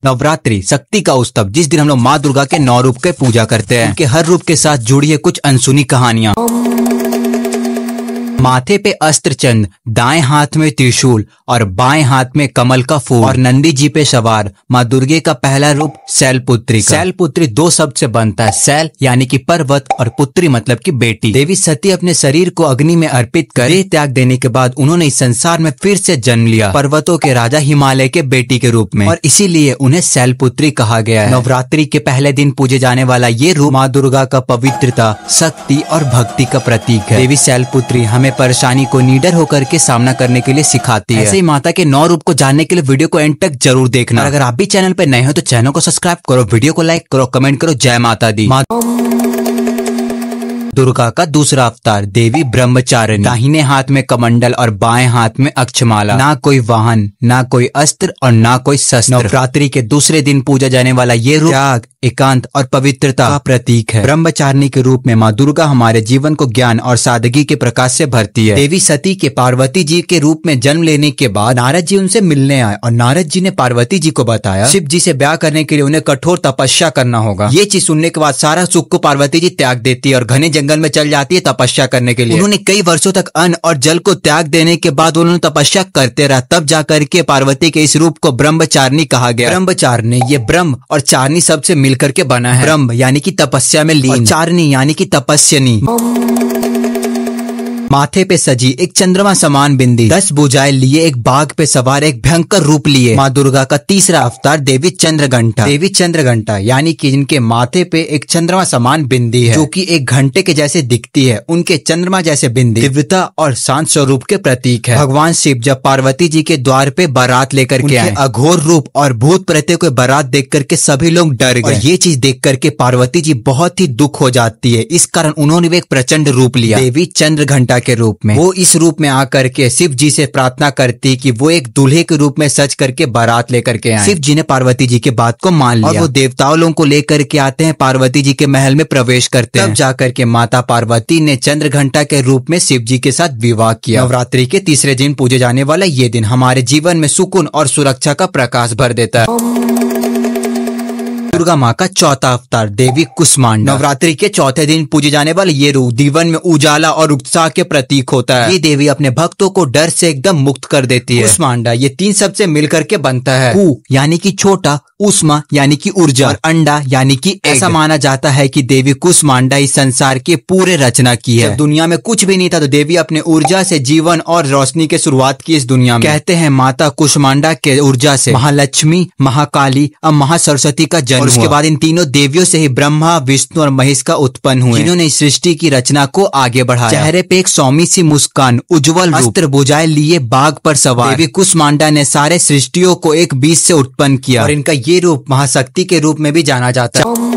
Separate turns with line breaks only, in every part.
नवरात्रि शक्ति का उत्सव, जिस दिन हम लोग माँ दुर्गा के 9 रूप के पूजा करते हैं। उनके हर रूप के साथ जुड़ी है कुछ अनसुनी कहानियां। माथे पे अस्त्र चंद, दाएं हाथ में त्रिशूल और बाएं हाथ में कमल का फूल, और नंदी जी पे सवार माँ दुर्गे का पहला रूप शैलपुत्री का। शैलपुत्री 2 शब्द से बनता है, शैल यानी कि पर्वत और पुत्री मतलब कि बेटी। देवी सती अपने शरीर को अग्नि में अर्पित कर देह त्याग देने के बाद उन्होंने इस संसार में फिर से जन्म लिया, पर्वतों के राजा हिमालय के बेटी के रूप में, और इसीलिए उन्हें शैलपुत्री कहा गया है। नवरात्रि के पहले दिन पूजे जाने वाला ये रूप माँ दुर्गा का पवित्रता, शक्ति और भक्ति का प्रतीक है। देवी शैलपुत्री हमें परेशानी को निडर होकर के सामना करने के लिए सिखाती है। ऐसे ही माता के 9 रूप को जानने के लिए वीडियो को एंड तक जरूर देखना। और अगर आप भी चैनल पे नए हो तो चैनल को सब्सक्राइब करो, वीडियो को लाइक करो, कमेंट करो। जय माता दी। दुर्गा का दूसरा अवतार देवी ब्रह्मचारिणी। दाहिने हाथ में कमंडल और बाएं हाथ में अक्षमाला। ना कोई वाहन, ना कोई अस्त्र और ना कोई शस्त्र। नवरात्रि के दूसरे दिन पूजा जाने वाला ये रूप त्याग, एकांत और पवित्रता का प्रतीक है। ब्रह्मचारिणी के रूप में माँ दुर्गा हमारे जीवन को ज्ञान और सादगी के प्रकाश से भरती है। देवी सती के पार्वती जी के रूप में जन्म लेने के बाद नारद जी उनसे मिलने आए और नारद जी ने पार्वती जी को बताया शिव जी से ब्याह करने के लिए उन्हें कठोर तपस्या करना होगा। ये चीज सुनने के बाद सारा सुख को पार्वती जी त्याग देती है और घने जंगल में चल जाती है तपस्या करने के लिए। उन्होंने कई वर्षों तक अन्न और जल को त्याग देने के बाद उन्होंने तपस्या करते रहा, तब जाकर के पार्वती के इस रूप को ब्रह्मचारिणी कहा गया। ब्रह्मचारिणी ये ब्रह्म और चारिणी शब्द से मिलकर के बना है। ब्रह्म यानी कि तपस्या में लीन, चारिणी यानी कि तपस्यनी। माथे पे सजी एक चंद्रमा समान बिंदी, 10 भुजाएं लिए एक बाघ पे सवार एक भयंकर रूप लिए माँ दुर्गा का तीसरा अवतार देवी चंद्रघंटा। देवी चंद्रघंटा यानी कि जिनके माथे पे एक चंद्रमा समान बिंदी है, जो कि एक घंटे के जैसे दिखती है। उनके चंद्रमा जैसे बिंदी दिव्यता और शांत स्वरूप के प्रतीक है। भगवान शिव जब पार्वती जी के द्वार पे बारात लेकर के आए, अघोर रूप और भूत प्रेतों के बारात देख करके सभी लोग डर गए। ये चीज देख करके पार्वती जी बहुत ही दुख हो जाती है। इस कारण उन्होंने एक प्रचंड रूप लिया देवी चंद्रघंटा के रूप में। वो इस रूप में आकर के शिव जी से प्रार्थना करती कि वो एक दूल्हे के रूप में सज करके बारात लेकर के आए। शिव जी ने पार्वती जी की बात को मान लिया और वो देवताओं लोगों को लेकर के आते हैं, पार्वती जी के महल में प्रवेश करते हैं। तब जाकर के माता पार्वती ने चंद्रघंटा के रूप में शिव जी के साथ विवाह किया। नवरात्रि के तीसरे दिन पूजे जाने वाला ये दिन हमारे जीवन में सुकून और सुरक्षा का प्रकाश भर देता है। दुर्गा माँ का चौथा अवतार देवी कुष्मांडा। नवरात्रि के चौथे दिन पूजे जाने वाले ये रूप जीवन में उजाला और उत्साह के प्रतीक होता है। ये देवी अपने भक्तों को डर से एकदम मुक्त कर देती है। कुष्मांडा ये 3 शब्द से मिलकर के बनता है। कु यानी कि छोटा, उष्मा यानी कि ऊर्जा और अंडा यानी कि ऐसा माना जाता है कि देवी कुष्मांडा इस संसार के पूरे रचना की है। जब दुनिया में कुछ भी नहीं था तो देवी अपने ऊर्जा से जीवन और रोशनी की शुरुआत की इस दुनिया में। कहते हैं माता कुष्मांडा के ऊर्जा से महालक्ष्मी, महाकाली और महासरस्वती का जन्म, और उसके बाद इन तीनों देवियों से ही ब्रह्मा, विष्णु और महेश का उत्पन्न हुए, जिन्होंने इस सृष्टि की रचना को आगे बढ़ाया। चेहरे पे एक सौम्य सी मुस्कान, उज्जवल अस्त्र भुजाएं लिए बाघ पर सवार देवी कुष्मांडा ने सारे सृष्टियों को एक बीज से उत्पन्न किया, और इनका ये रूप महाशक्ति के रूप में भी जाना जाता है।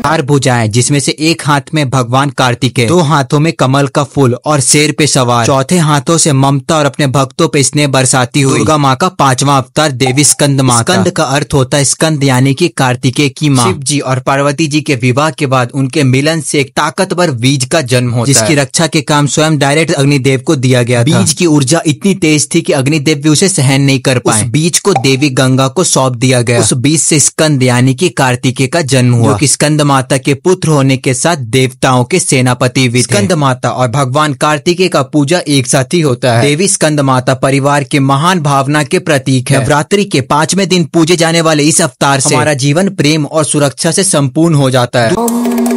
4 भुजाएं, जिसमें से एक हाथ में भगवान कार्तिकेय, 2 हाथों में कमल का फूल और शेर पे सवार, चौथे हाथों से ममता और अपने भक्तों पे स्नेह बरसाती हुई दुर्गा माँ का 5वां अवतार देवी स्कंद माता। स्कंद का अर्थ होता है स्कंद यानी कि कार्तिकेय की माँ। शिव जी और पार्वती जी के विवाह के बाद उनके मिलन से एक ताकतवर बीज का जन्म होता है, जिसकी रक्षा के काम स्वयं डायरेक्ट अग्निदेव को दिया गया। बीज की ऊर्जा इतनी तेज थी कि अग्निदेव भी उसे सहन नहीं कर पाए। उस बीज को देवी गंगा को सौंप दिया गया। उस बीज से स्कंद यानी कि कार्तिकेय का जन्म हुआ, जो कि स्कंद माता के पुत्र होने के साथ देवताओं के सेनापति भी थे। स्कंद माता और भगवान कार्तिकेय का पूजा एक साथ ही होता है। देवी स्कंद माता परिवार के महान भावना के प्रतीक है। नवरात्रि के 5वें दिन पूजे जाने वाले इस अवतार से हमारा जीवन प्रेम और सुरक्षा से संपूर्ण हो जाता है।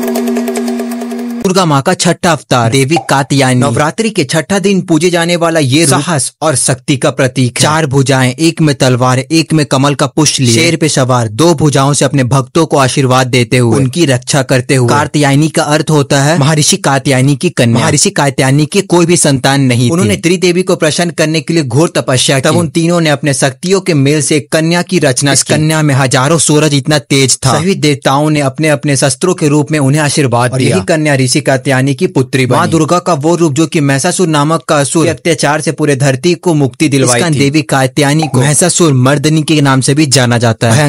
दुर्गा माँ का छठा अवतार देवी कात्यायनी। नवरात्रि के छठा दिन पूजे जाने वाला ये साहस और शक्ति का प्रतीक है। 4 भुजाएं, एक में तलवार, एक में कमल का पुष्प लिए शेर पे सवार, 2 भुजाओं से अपने भक्तों को आशीर्वाद देते हुए उनकी रक्षा करते हुए। कात्यायनी का अर्थ होता है महर्षि कात्यायनी की कन्या। महर्षि कात्यायनी की कोई भी संतान नहीं, उन्होंने त्रिदेवी को प्रसन्न करने के लिए घोर तपस्या की। तब उन तीनों ने अपने शक्तियों के मेल से एक कन्या की रचना की। कन्या में हजारों सूरज इतना तेज था, सभी देवताओं ने अपने अपने शस्त्रों के रूप में उन्हें आशीर्वाद दिया। यही कन्या ऋषि कात्यायनी की पुत्री बनी। माँ दुर्गा का वो रूप जो कि महिषासुर नामक का असुर अत्याचार से पूरे धरती को मुक्ति दिलवाई थी। देवी कात्यायनी को महिषासुर मर्दनी के नाम से भी जाना जाता है।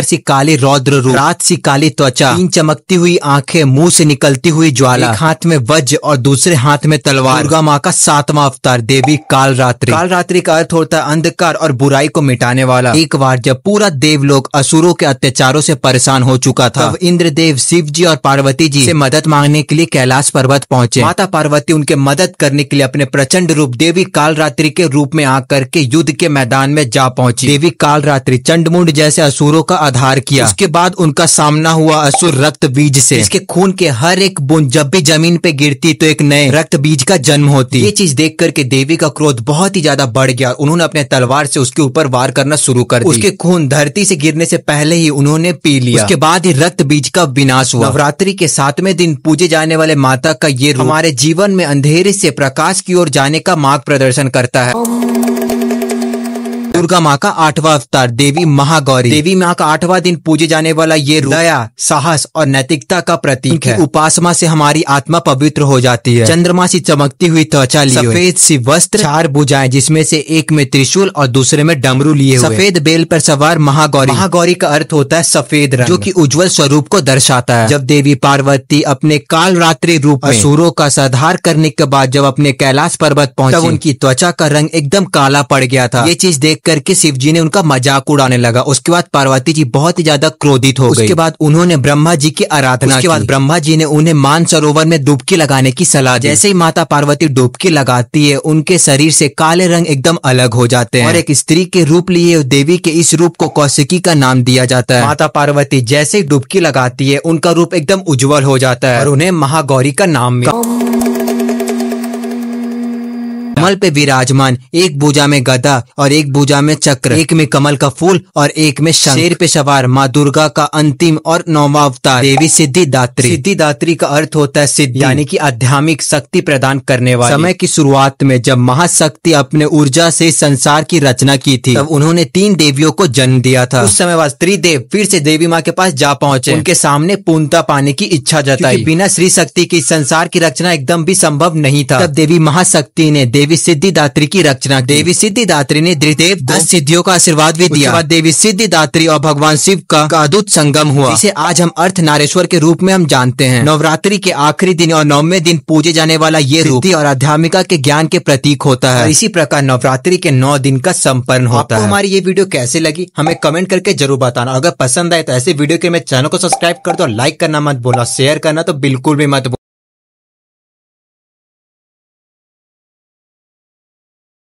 सी काली रौद्र रूप, रात सी काली त्वचा, 3 चमकती हुई आंखें, मुंह से निकलती हुई ज्वाला, एक हाथ में वज्र और दूसरे हाथ में तलवार। दुर्गा माँ का 7वां अवतार देवी कालरात्रि। कालरात्रि का अर्थ होता है अंधकार और बुराई को मिटाने वाला। एक बार जब पूरा देवलोक असुरों के अत्याचारों से परेशान हो चुका था, तब इंद्रदेव शिव जी और पार्वती जी से मदद मांगने के लिए कैलाश पर्वत पहुंचे। माता पार्वती उनके मदद करने के लिए अपने प्रचंड रूप देवी कालरात्रि के रूप में आकर के युद्ध के मैदान में जा पहुंची। देवी कालरात्रि चंडमुंड जैसे असुरों का आधार किया। उसके बाद उनका सामना हुआ असुर रक्त बीज से। इसके खून के हर एक बूंद जब भी जमीन पे गिरती तो एक नए रक्त बीज का जन्म होती। ये चीज देख करके देवी का क्रोध बहुत ही ज्यादा बढ़ गया। उन्होंने अपने तलवार से उसके ऊपर वार करना शुरू कर दिया। उसके खून धरती से गिरने से पहले ही उन्होंने पी लिया। उसके बाद ही रक्त बीज का विनाश हुआ। नवरात्रि के 7वें दिन पूजे जाने वाले माता का ये रूप हमारे जीवन में अंधेरे से प्रकाश की ओर जाने का मार्ग प्रदर्शन करता है। दुर्गा माँ का 8वां अवतार देवी महागौरी। देवी माँ का 8वां दिन पूजे जाने वाला ये रूप दया, साहस और नैतिकता का प्रतीक है। उपासना से हमारी आत्मा पवित्र हो जाती है। चंद्रमा सी चमकती हुई त्वचा लिए, सफेद सी वस्त्र, 4 भुजाएं जिसमें से एक में त्रिशूल और दूसरे में डमरू लिए हुए, सफेद बेल पर सवार महागौरी। महागौरी का अर्थ होता है सफेद रंग, जो कि उज्जवल स्वरूप को दर्शाता है। जब देवी पार्वती अपने कालरात्रि रूप में असुरों का संहार करने के बाद जब अपने कैलाश पर्वत पहुंची, तब उनकी त्वचा का रंग एकदम काला पड़ गया था। ये चीज देख करके शिव जी ने उनका मजाक उड़ाने लगा। उसके बाद पार्वती जी बहुत ही ज्यादा क्रोधित हो गई। उसके बाद उन्होंने ब्रह्मा जी की आराधना की। बाद ब्रह्मा जी ने उन्हें मानसरोवर में डुबकी लगाने की सलाह दी। जैसे ही माता पार्वती डुबकी लगाती है, उनके शरीर से काले रंग एकदम अलग हो जाते हैं और एक स्त्री के रूप लिए देवी के इस रूप को कौशिकी का नाम दिया जाता है। माता पार्वती जैसे ही डुबकी लगाती है, उनका रूप एकदम उज्जवल हो जाता है और उन्हें महागौरी का नाम मिला। कमल पे विराजमान, एक भुजा में गदा और एक भुजा में चक्र, एक में कमल का फूल और एक में शंख, शेर पे सवार माँ दुर्गा का अंतिम और 9वां अवतार देवी सिद्धिदात्री। सिद्धिदात्री का अर्थ होता है सिद्धि, यानी कि आध्यात्मिक शक्ति प्रदान करने वाली। समय की शुरुआत में जब महाशक्ति अपने ऊर्जा से संसार की रचना की थी, तब उन्होंने 3 देवियों को जन्म दिया था। उस समय बाद त्रिदेव फिर से देवी माँ के पास जा पहुंचे। उनके सामने पूर्णता पाने की इच्छा जताई। बिना श्री शक्ति की संसार की रचना एकदम भी संभव नहीं था। तब देवी महाशक्ति ने देवी सिद्धिदात्री की रचना। देवी सिद्धिदात्री ने त्रिदेव 10 सिद्धियों का आशीर्वाद भी दिया। बाद देवी सिद्धिदात्री और भगवान शिव का अद्भुत संगम हुआ, जिसे आज हम अर्धनारीश्वर के रूप में हम जानते हैं। नवरात्रि के आखिरी दिन और 9वें दिन पूजे जाने वाला ये रूप सिद्धि और आध्यात्मिकता के ज्ञान के प्रतीक होता है। इसी प्रकार नवरात्रि के 9 दिन का संपन्न होता है। आपको हमारी ये वीडियो कैसे लगी हमें कमेंट करके जरूर बताना। अगर पसंद आए तो ऐसे वीडियो के मेरे चैनल को सब्सक्राइब कर दो, लाइक करना मत भूलना, शेयर करना तो बिल्कुल भी मत भूलना।